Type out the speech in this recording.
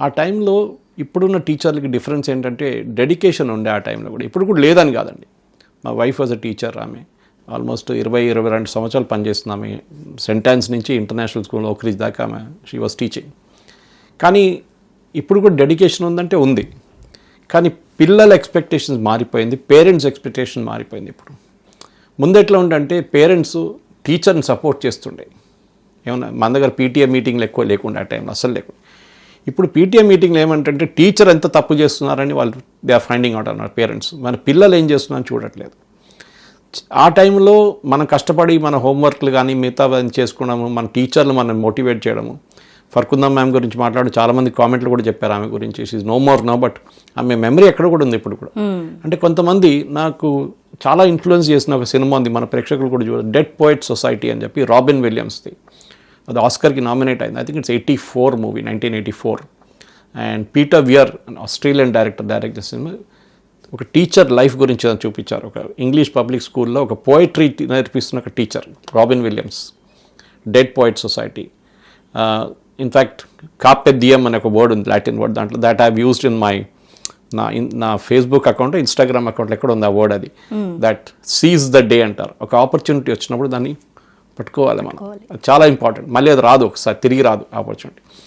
ఆ టైంలో ఇప్పుడున్న టీచర్లకి డిఫరెన్స్ ఏంటంటే డెడికేషన్ ఉండే ఆ టైంలో కూడా. ఇప్పుడు కూడా లేదని కాదండి. మా వైఫ్ వాజ్ అ టీచర్. ఆమె ఆల్మోస్ట్ 22 సంవత్సరాలు పనిచేస్తుంది. ఆమె సెంటాన్స్ నుంచి ఇంటర్నేషనల్ స్కూల్ ఓక్రిజ్ దాకా ఆమె షీ వాజ్ టీచింగ్. కానీ ఇప్పుడు కూడా డెడికేషన్ ఉందంటే ఉంది. కానీ పిల్లల ఎక్స్పెక్టేషన్స్ మారిపోయింది, పేరెంట్స్ ఎక్స్పెక్టేషన్ మారిపోయింది. ఇప్పుడు ముందు ఎట్లా ఉందంటే పేరెంట్స్ టీచర్ని సపోర్ట్ చేస్తుండే. ఏమన్నా మన దగ్గర పీటీఏ మీటింగ్లు ఎక్కువ లేకుండా ఆ టైంలో అస్సలు లేకుండా. ఇప్పుడు పీటీఏ మీటింగ్లు ఏమంటే టీచర్ ఎంత తప్పు చేస్తున్నారని వాళ్ళు దే ఆర్ ఫైండింగ్ అవుట్ అన్నారు పేరెంట్స్. మన పిల్లలు ఏం చేస్తున్నారని చూడట్లేదు. ఆ టైంలో మనం కష్టపడి మన హోంవర్క్లు కానీ మిగతా చేసుకున్నాము, మన టీచర్లు మనం మోటివేట్ చేయడము. ఫర్కుందా మ్యామ్ గురించి మాట్లాడి చాలామంది కామెంట్లు కూడా చెప్పారు ఆమె గురించి. She's no more no, but ఆమె మెమరీ ఎక్కడ కూడా ఉంది ఇప్పుడు కూడా. అంటే కొంతమంది నాకు చాలా ఇన్ఫ్లుయెన్స్ చేసిన ఒక సినిమా ఉంది, మన ప్రేక్షకులు కూడా చూడాలి, డెడ్ పోయిట్ సొసైటీ అని చెప్పి, రాబిన్ విలియమ్స్ది. అది ఆస్కర్కి నామినేట్ అయింది. I think it's 84 movie, 1984. And Peter Weir Australian direct చేసిన ఒక టీచర్ లైఫ్ గురించి చూపించారు. ఒక ఇంగ్లీష్ పబ్లిక్ స్కూల్లో ఒక పోయిట్రీ నేర్పిస్తున్న ఒక teacher, Robin Williams, dead poet society. In fact carpe diem అనే ఒక వర్డ్ ఉంది, లాటిన్ వర్డ్. దాంట్లో that I used in my నా ఫేస్బుక్ అకౌంట్, ఇన్స్టాగ్రామ్ అకౌంట్లో ఎక్కడ ఉంది ఆ వర్డ్. అది దట్ సీజ్ ద డే అంటారు. ఒక ఆపర్చునిటీ వచ్చినప్పుడు దాన్ని పట్టుకోవాలి మనం. చాలా ఇంపార్టెంట్. మళ్ళీ అది రాదు, ఒకసారి తిరిగి రాదు ఆపర్చునిటీ.